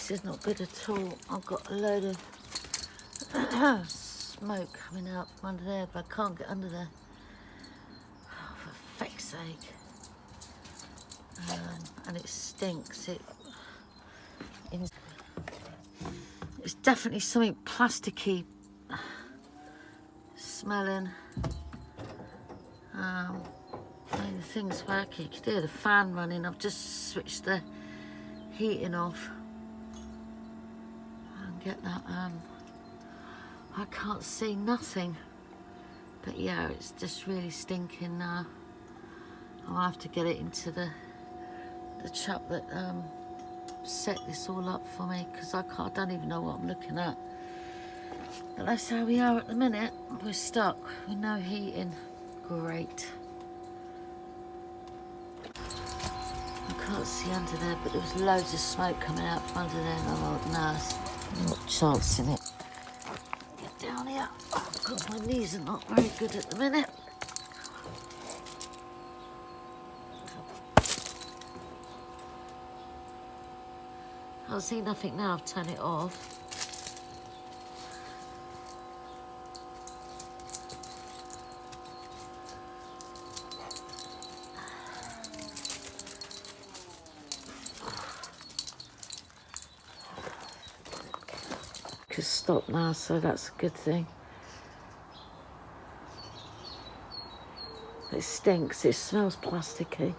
This is not good at all. I've got a load of smoke coming out from under there, but I can't get under there. Oh, for feck's sake. And it stinks. It's definitely something plasticky smelling. The thing's working. You can hear the fan running. I've just switched the heating off and get that. I can't see nothing, but yeah, it's just really stinking now. I'll have to get it into the chap that set this all up for me, because I don't even know what I'm looking at. But that's how we are at the minute. We're stuck with no heating. Great. I can't see under there, but there was loads of smoke coming out from under there, and I thought, no, there's not a chance in it. Get down here. Oh God, my knees are not very good at the minute. I'll see nothing now. I've turned it off. Could stop now, so that's a good thing. It stinks. It smells plasticky.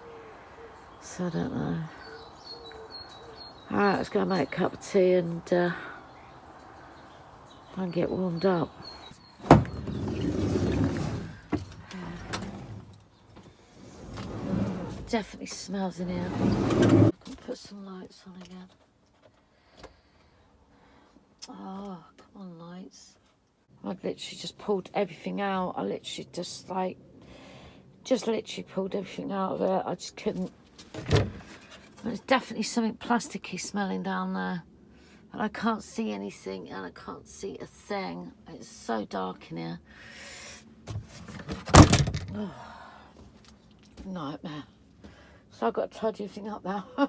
So I don't know. Alright, let's go make a cup of tea and get warmed up. Definitely smells in here. I can put some lights on again. Oh, come on, lights. I've literally just pulled everything out. I literally just literally pulled everything out of it. I just couldn't. There's definitely something plasticky smelling down there. And I can't see anything, and I can't see a thing. It's so dark in here. Oh, nightmare. So I've got to tidy everything up now. I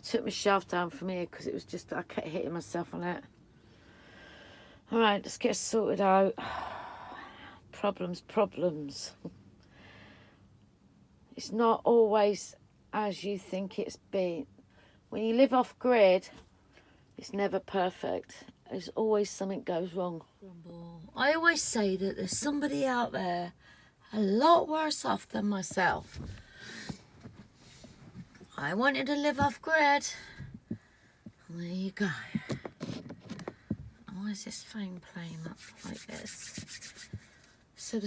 took my shelf down from here because it was just, I kept hitting myself on it. All right, let's get sorted out. Problems. It's not always as you think it's been. When you live off grid, it's never perfect. There's always something goes wrong. I always say that there's somebody out there a lot worse off than myself. I wanted to live off grid. There you go. Why is this phone playing up like this? So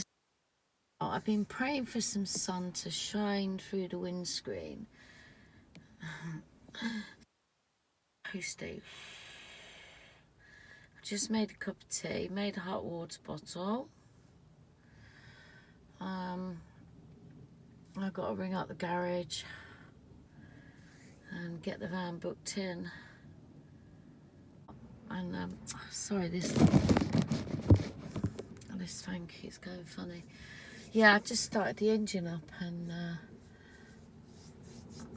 I've been praying for some sun to shine through the windscreen. Toasty. Just made a cup of tea, made a hot water bottle. I've got to ring up the garage and get the van booked in. And sorry, this phone keeps going funny. Yeah, I just started the engine up, and I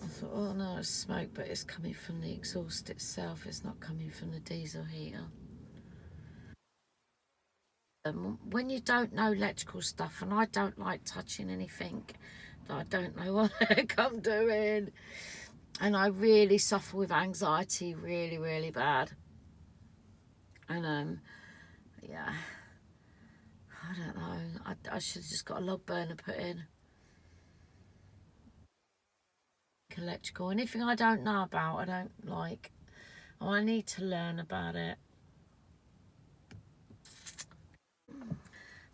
thought, oh no, it's smoke, but it's coming from the exhaust itself. It's not coming from the diesel heater. When you don't know electrical stuff, and I don't like touching anything that I don't know what the heck I'm doing, and I really suffer with anxiety really, really bad. And yeah, I don't know, I should have just got a log burner put in. Electrical, anything I don't know about, I don't like. Oh, I need to learn about it.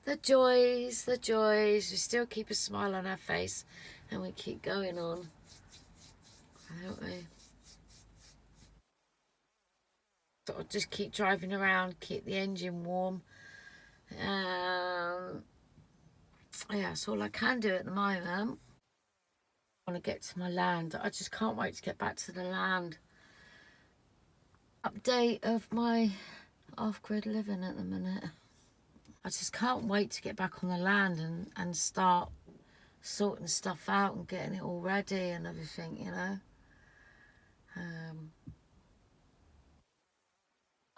The joys. We still keep a smile on our face, and we keep going on, don't we? So I'll just keep driving around, keep the engine warm. Yeah, that's all I can do at the moment. I want to get to my land. I just can't wait to get back to the land. Update of my off-grid living at the minute. I just can't wait to get back on the land and start sorting stuff out and getting it all ready and everything, you know.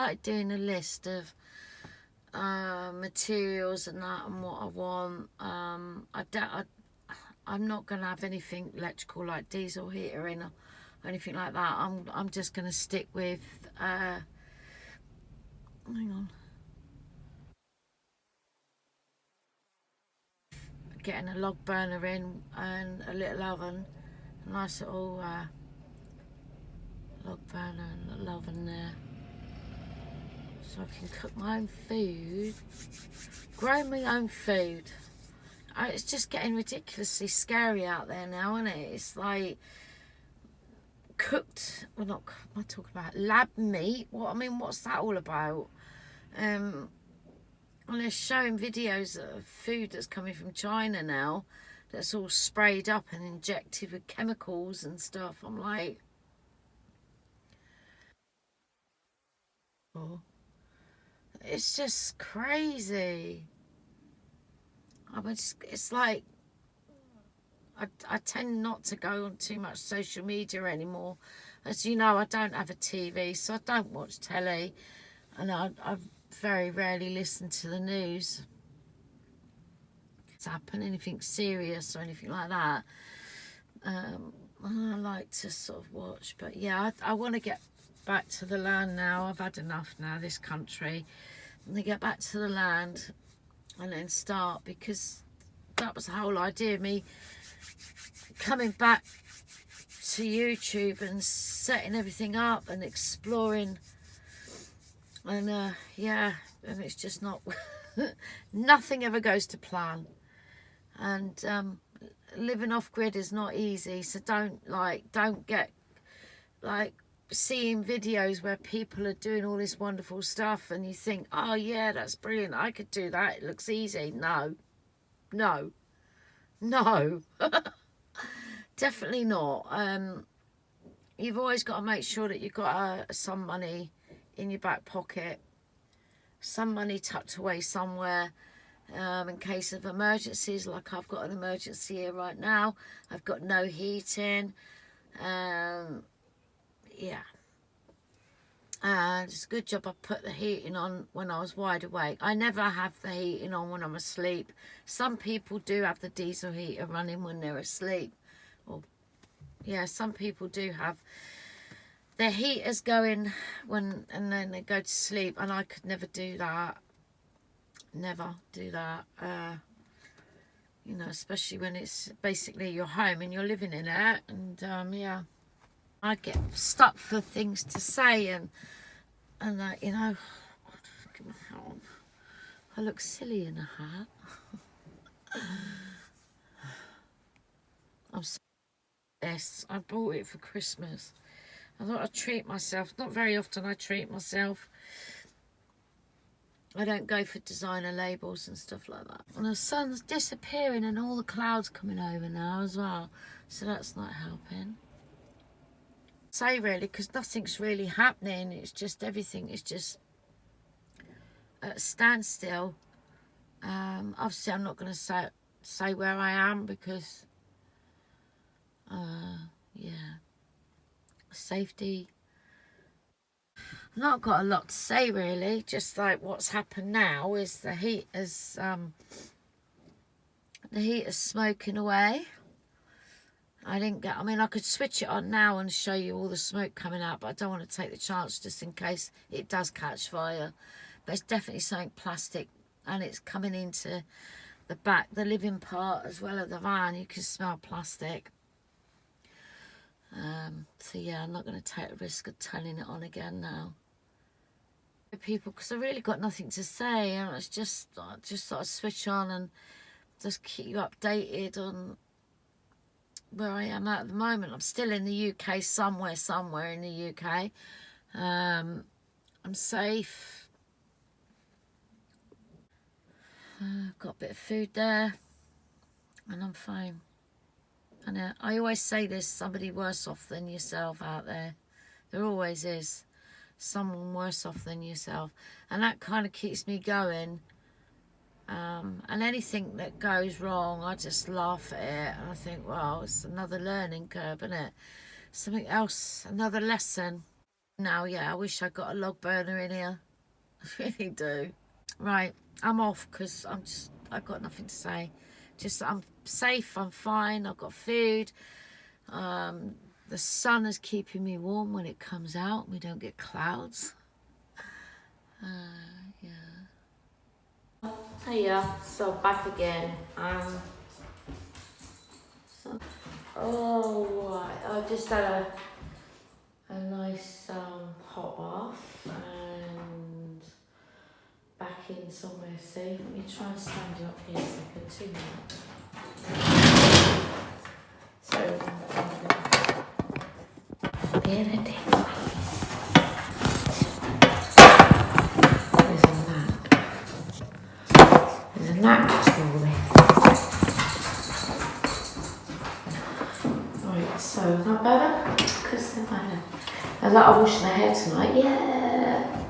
started doing a list of materials and that and what I want. I'm not going to have anything electrical like diesel heater in or anything like that. I'm just going to stick with hang on, getting a log burner in and a little oven, a nice little log burner and a little oven there, so I can cook my own food, grow my own food. It's just getting ridiculously scary out there now, isn't it? It's like cooked, well, not, what am I talking about? Lab meat? What, I mean, what's that all about? And they're showing videos of food that's coming from China now, that's all sprayed up and injected with chemicals and stuff. I'm like, oh, it's just crazy. I mean, it's like, I tend not to go on too much social media anymore. As you know, I don't have a TV, so I don't watch telly, and I very rarely listen to the news. It's happened, anything serious or anything like that. I like to sort of watch, but yeah, I want to get back to the land now. I've had enough now, this country. I'm going to get back to the land and then start, because that was the whole idea of me coming back to YouTube and setting everything up and exploring, and yeah, and it's just not nothing ever goes to plan, and living off grid is not easy. So don't get like seeing videos where people are doing all this wonderful stuff and you think, oh yeah, that's brilliant, I could do that, it looks easy. No, definitely not. You've always got to make sure that you've got some money in your back pocket, some money tucked away somewhere, in case of emergencies. Like I've got an emergency here right now. I've got no heating. Yeah, and it's a good job I put the heating on when I was wide awake. I never have the heating on when I'm asleep. Some people do have the diesel heater running when they're asleep. Or yeah, some people do have their heaters going when, and then they go to sleep, and I could never do that. Never do that. You know, especially when it's basically your home and you're living in it. And yeah, I get stuck for things to say, and you know, I look silly in a hat. I'm so yes, I bought it for Christmas. I thought I'd treat myself. Not very often I treat myself. I don't go for designer labels and stuff like that. And the sun's disappearing and all the clouds coming over now as well, so that's not helping. Say really, because nothing's really happening. It's just everything is just at a standstill. Obviously I'm not going to say where I am, because yeah, safety. I've not got a lot to say really. Just like what's happened now is the heat is smoking away. I mean, I could switch it on now and show you all the smoke coming out, but I don't want to take the chance just in case it does catch fire. But it's definitely something plastic, and it's coming into the back, the living part as well of the van. You can smell plastic. So yeah, I'm not going to take the risk of turning it on again now. People, because I really got nothing to say, and I just thought I'd switch on and just keep you updated on where I am at the moment. I'm still in the UK, somewhere in the UK. I'm safe. Got a bit of food there, and I'm fine. And I always say there's somebody worse off than yourself out there. There always is someone worse off than yourself, and that kind of keeps me going. And anything that goes wrong, I just laugh at it, and I think, well, it's another learning curve, isn't it? Something else, another lesson. Now, yeah, I wish I got a log burner in here. I really do. Right, I'm off because I've got nothing to say. Just, I'm safe, I'm fine, I've got food. The sun is keeping me warm when it comes out. We don't get clouds. Yeah. Hiya, so back again. Oh, right. I just had a nice hot bath and back in somewhere safe. Let me try and stand you up here a second, 2 minutes. So, there it is. There's a lamp. There's a lamp to go with. Right, so not better? Because I was like, washing my hair tonight. Yeah.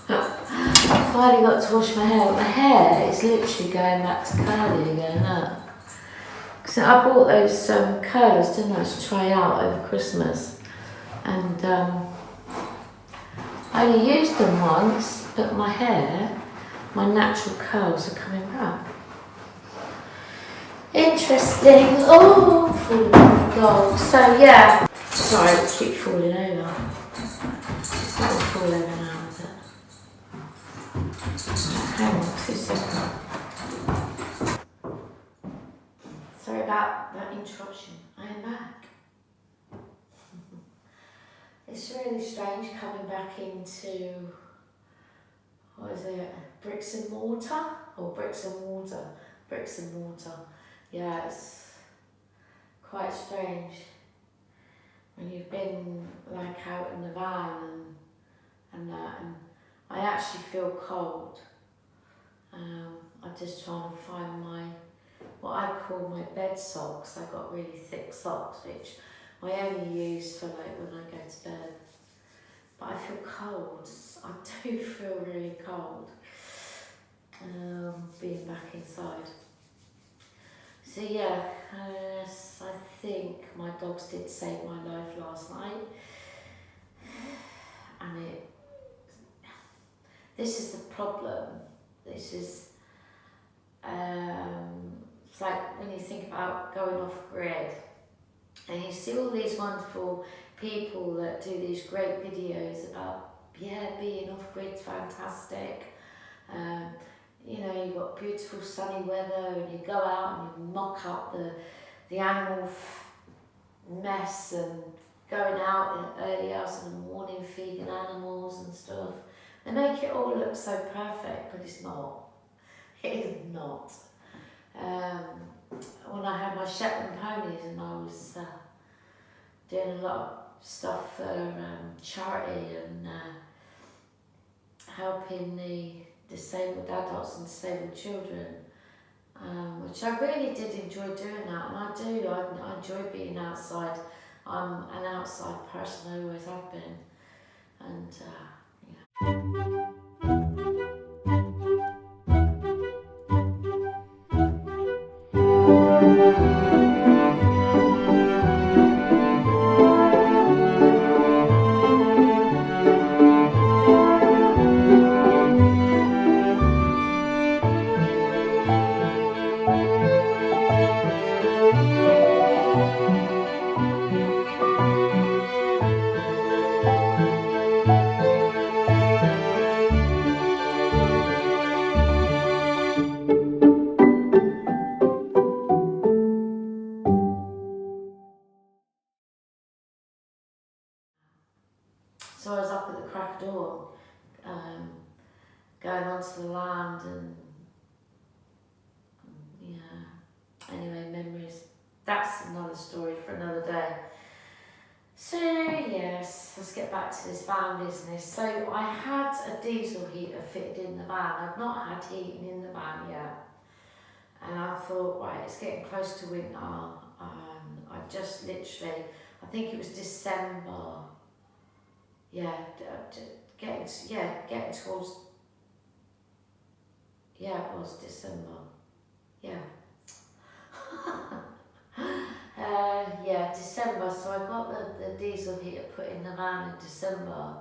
I finally got to wash my hair. My hair is literally going back to curly again, look. Because I bought those curlers, didn't I, to try out over Christmas. And I only used them once, but my hair, my natural curls are coming back. Interesting. Oh, falling on gold. So yeah. Sorry, I keep falling over. It's not all fall over now, is it? Hang on, 2 seconds. Sorry about that interruption. I am back. It's really strange coming back into, what is it, bricks and mortar? Or bricks and water? Bricks and mortar. Yeah, it's quite strange when you've been like out in the van and that, and I actually feel cold. I'm just trying to find what I call my bed socks. I've got really thick socks which I only use for like when I go to bed. But I feel cold. I do feel really cold being back inside. So yeah, I think my dogs did save my life last night, and this is the problem. This is it's like when you think about going off grid, and you see all these wonderful people that do these great videos about being off grid's fantastic. You know, you've got beautiful sunny weather and you go out and you mock up the animal mess and going out in early hours in the morning feeding animals and stuff. They make it all look so perfect, but it's not. It is not. When I had my Shetland ponies and I was doing a lot of stuff for charity and helping the disabled adults and disabled children, which I really did enjoy doing that, and I enjoy being outside. I'm an outside person, I always have been, and yeah. So I was up at the crack of dawn, going onto the land and yeah, anyway, memories. That's another story for another day. So yes, let's get back to this van business. So I had a diesel heater fitted in the van. I've not had heating in the van yet. And I thought, right, it's getting close to winter. I just literally, I think it was December. Yeah, getting towards, yeah, it was December. Yeah. Yeah, December. So I got the diesel heater put in the van in December.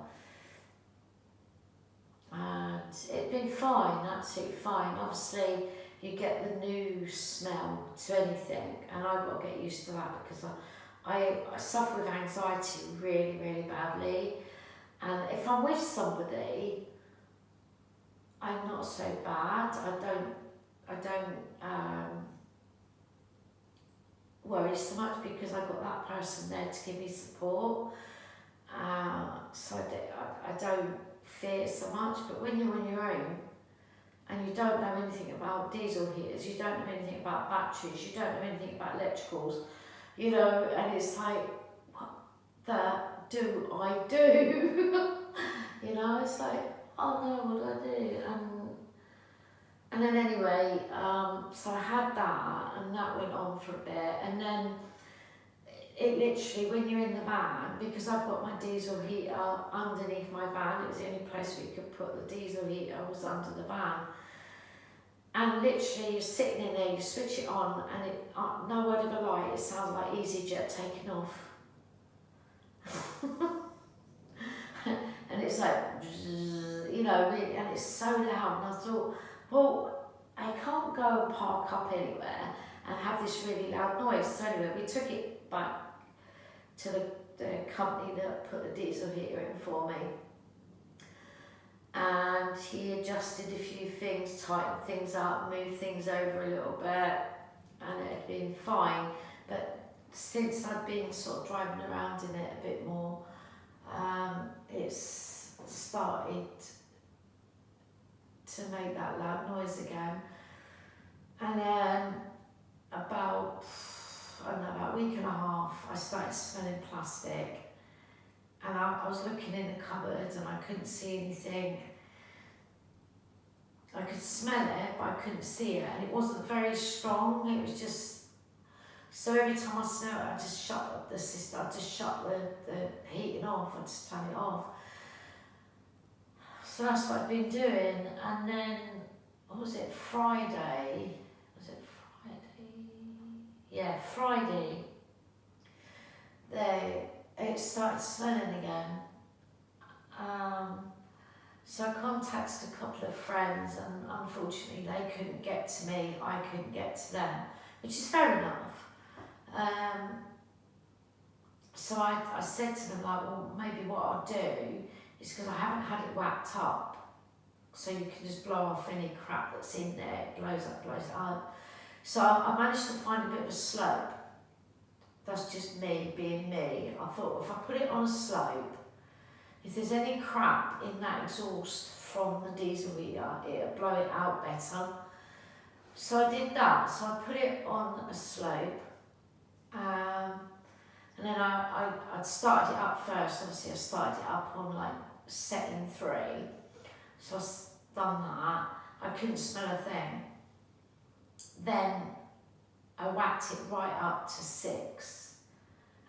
And it'd been fine, absolutely fine. Obviously, you get the new smell to anything, and I've got to get used to that because I suffer with anxiety really, really badly. And if I'm with somebody, I'm not so bad. I don't worry so much because I've got that person there to give me support. So I don't fear so much. But when you're on your own and you don't know anything about diesel heaters, you don't know anything about batteries, you don't know anything about electricals, you know, and it's like, what the do I do? You know, it's like, oh no, what do I do? And then anyway, so I had that, and that went on for a bit, and then it literally, when you're in the van, because I've got my diesel heater underneath my van, it was the only place we could put the diesel heater was under the van. And literally, you're sitting in there, you switch it on, and it, no word of a lie, it sounds like EasyJet taking off. And it's like, you know, and it's so loud, and I thought, well, I can't go and park up anywhere and have this really loud noise. So anyway, we took it back to the company that put the diesel heater in for me. And he adjusted a few things, tightened things up, moved things over a little bit, and it had been fine. But since I've been sort of driving around in it a bit more, it's started to make that loud noise again. And then about a week and a half, I started smelling plastic. And I was looking in the cupboard and I couldn't see anything. I could smell it, but I couldn't see it. And it wasn't very strong, it was just, so every time I smell it, I just shut the system, I just shut the heating off, I just turn it off. So that's what I've been doing. And then, what was it, Friday? Was it Friday? Yeah, Friday. It started smelling again. So I contacted a couple of friends, and unfortunately they couldn't get to me, I couldn't get to them, which is fair enough. So I said to them, like, well, maybe what I'll do is, because I haven't had it whacked up, so you can just blow off any crap that's in there, it blows up. So I managed to find a bit of a slope. That's just me being me. I thought if I put it on a slope, if there's any crap in that exhaust from the diesel heater, it'll blow it out better. So I did that. So I put it on a slope, and then I'd started it up first. Obviously, I started it up on like setting 3. So I've done that. I couldn't smell a thing. Then I whacked it right up to 6,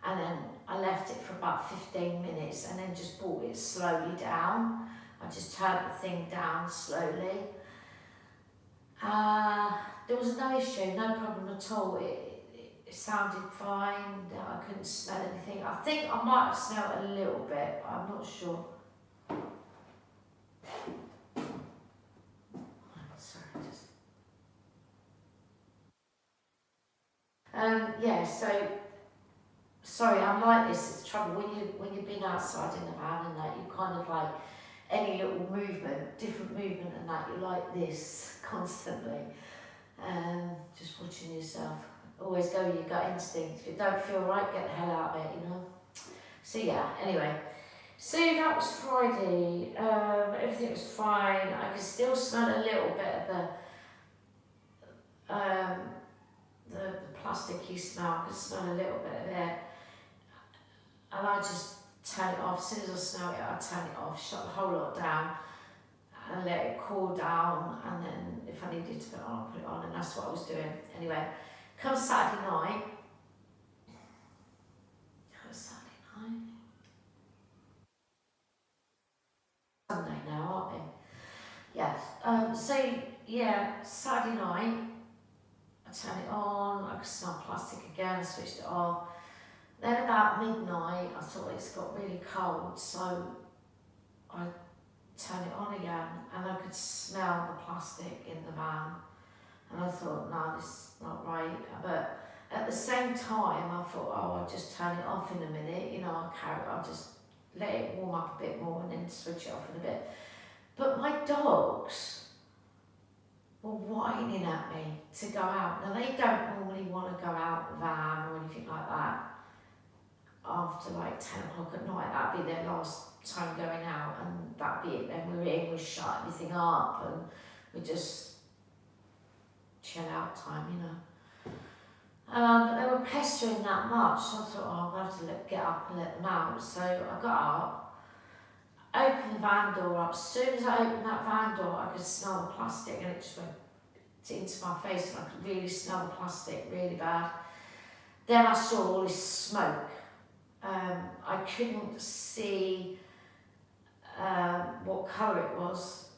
and then I left it for about 15 minutes and then just brought it slowly down. I just turned the thing down slowly. There was no issue, no problem at all. It sounded fine, I couldn't smell anything. I think I might have smelled a little bit, but I'm not sure. Yeah, so, sorry, I'm like this, it's trouble, when you've been outside in the van and that, you kind of like, any little movement, different movement and that, you're like this constantly. Just watching yourself. Always go with your gut instinct. If it don't feel right, get the hell out of it, you know. So yeah, anyway. So that was Friday. Everything was fine. I could still smell a little bit of the plasticky smell. I could smell a little bit of it. And I just turn it off. As soon as I smell it, I turn it off, shut the whole lot down, and let it cool down, and then if I needed to put it on, I'll put it on, and that's what I was doing. Anyway, come Saturday night, Sunday now, aren't we? Yes. So yeah, Saturday night, I turn it on, I could smell plastic again, I switched it off. Then about midnight, I thought it's got really cold, so I turned it on again, and I could smell the plastic in the van. And I thought, no, this is not right. But at the same time, I thought, oh, I'll just turn it off in a minute, you know, I'll just let it warm up a bit more and then switch it off in a bit. But my dogs were whining at me to go out. Now, they don't normally want to go out the van or anything like that after like 10 o'clock at night. That'd be their last time going out, and that'd be it. Then we're in, we shut everything up, and we just chill out time, you know. But they were pestering that much, so I thought, oh, I'm going to have to get up and let them out. So I got up, opened the van door up. As soon as I opened that van door, I could smell the plastic, and it just went into my face, and I could really smell the plastic really bad. Then I saw all this smoke. I couldn't see what colour it was.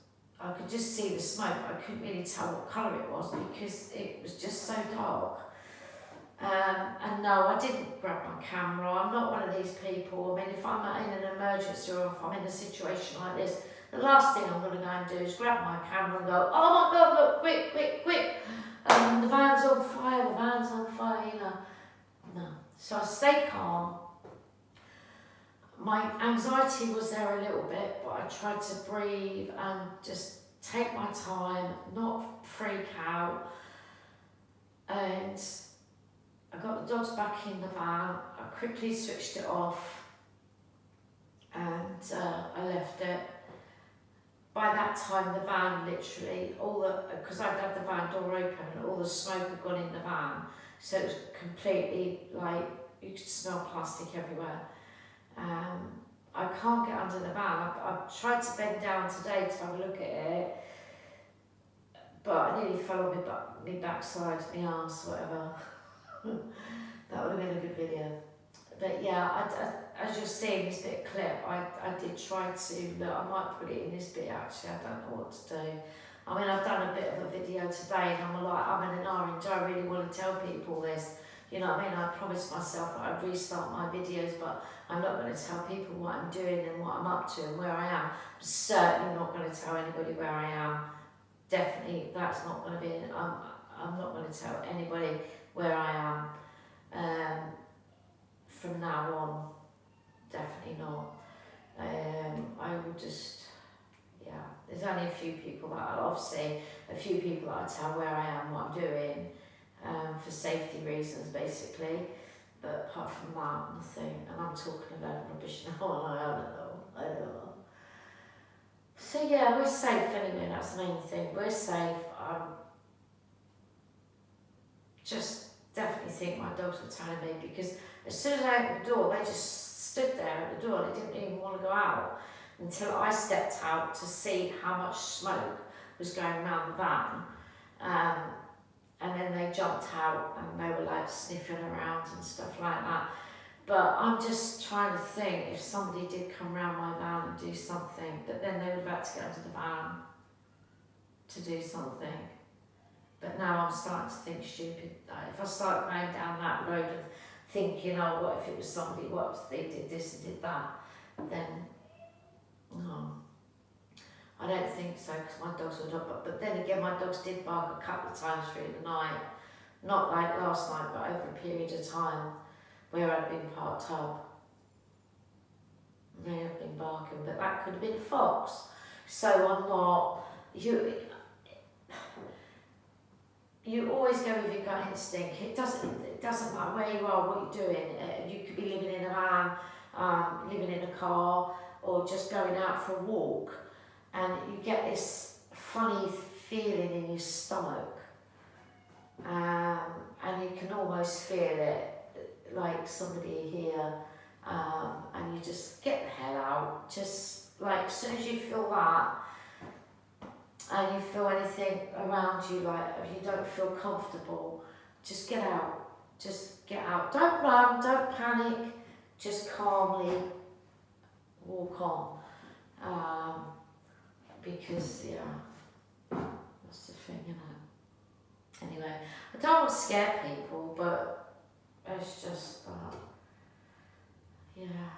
I could just see the smoke. I couldn't really tell what colour it was because it was just so dark. And no, I didn't grab my camera. I'm not one of these people. I mean, if I'm in an emergency or if I'm in a situation like this, the last thing I'm going to go and do is grab my camera and go, oh my God, look, quick, quick, quick. The van's on fire, you know. No. So I stayed calm. My anxiety was there a little bit, but I tried to breathe and just take my time, not freak out. And I got the dogs back in the van. I quickly switched it off, and I left it. By that time, the van literally, because I'd had the van door open and all the smoke had gone in the van, so it was completely like, you could smell plastic everywhere. I can't get under the van. I've tried to bend down today to have a look at it, but I nearly fell on my backside, my arse, whatever. That would have been a good video. But yeah, as you're seeing this bit of clip, I did try to, look, I might put it in this bit actually, I don't know what to do. I mean, I've done a bit of a video today and I'm in an orange, do I really want to tell people this? You know what I mean? I promised myself that I'd restart my videos, but I'm not going to tell people what I'm doing and what I'm up to and where I am. I'm certainly not going to tell anybody where I am. Definitely, that's not going to be, I'm not going to tell anybody where I am from now on. Definitely not. I will just, yeah, there's only a few people that I tell where I am, what I'm doing, for safety reasons basically, but apart from that, nothing. And I'm talking about rubbish now, and I don't know. So yeah, we're safe anyway, that's the main thing, we're safe. Just definitely think my dogs were telling me, because as soon as I opened the door, they just stood there at the door, they didn't even want to go out until I stepped out to see how much smoke was going around the van. And then they jumped out and they were like sniffing around and stuff like that. But I'm just trying to think if somebody did come around my van and do something, but then they would have had to get under the van to do something. But now I'm starting to think stupid. If I start going down that road of thinking, oh, what if it was somebody, what if they did this and did that, then no. I don't think so, because my dogs would have, but then again, my dogs did bark a couple of times through the night. Not like last night, but over a period of time where I'd been parked up. They have been barking, but that could have been a fox. So I'm not, you always go with your gut instinct. It doesn't matter where you are, what you're doing. You could be living in a van, living in a car, or just going out for a walk. And you get this funny feeling in your stomach, and you can almost feel it, like somebody here, and you just get the hell out. Just like as soon as you feel that, and you feel anything around you, like if you don't feel comfortable, just get out. Just get out. Don't run, don't panic, just calmly walk on. Because, yeah, that's the thing, you know. Anyway, I don't want to scare people, but it's just that. Yeah.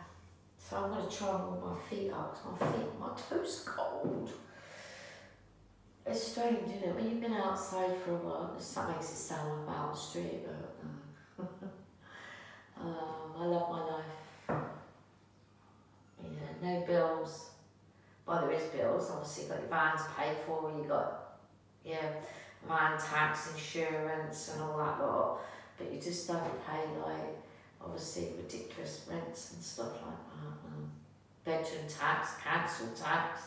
So I'm going to try and warm my feet up because my toes are cold. It's strange, isn't it? When you've been outside for a while, that makes it sound like I'm out on the street, but I love my life. Yeah, no bills. Well, there is bills. Obviously, you've got your van's paid for, you got, van tax, insurance and all that lot. But you just don't pay, like, obviously, ridiculous rents and stuff like that. Bedroom tax, council tax,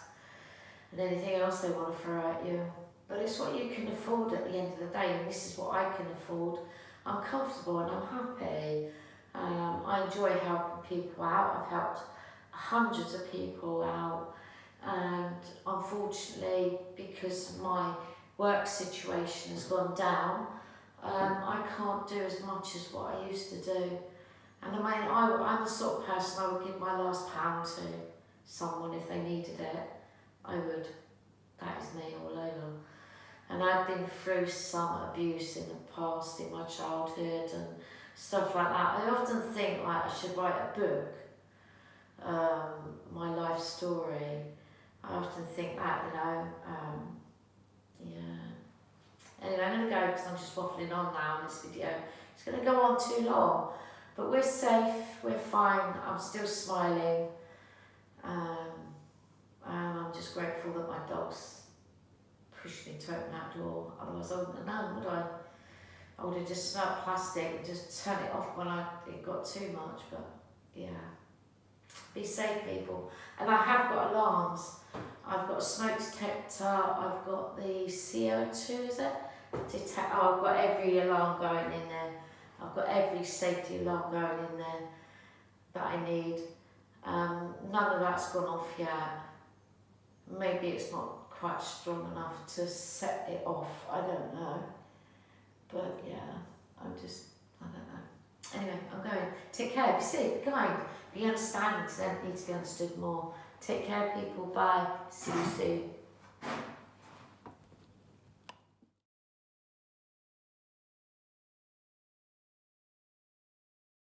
and anything else they want to throw at you. But it's what you can afford at the end of the day, and this is what I can afford. I'm comfortable and I'm happy. I enjoy helping people out. I've helped hundreds of people out, and unfortunately, because my work situation has gone down, I can't do as much as what I used to do. And I mean, I'm the sort of person I would give my last pound to someone if they needed it. I would. That is me all over. And I've been through some abuse in the past, in my childhood and stuff like that. I often think like I should write a book, my life story. I often think that, yeah. Anyway, I'm going to go because I'm just waffling on now in this video. It's going to go on too long. But we're safe, we're fine, I'm still smiling. And I'm just grateful that my dogs pushed me to open that door. Otherwise I wouldn't have known, would I? I would have just smelled plastic and just turned it off when it got too much. But yeah, be safe, people. And I have got alarms. I've got a smoke detector, I've got the CO2, is it? I've got every alarm going in there. I've got every safety alarm going in there that I need. None of that's gone off yet. Maybe it's not quite strong enough to set it off, I don't know. But yeah, I don't know. Anyway, I'm going. Take care, be safe, be kind, be understanding, because I need to be understood more. Take care, people, bye, see you soon.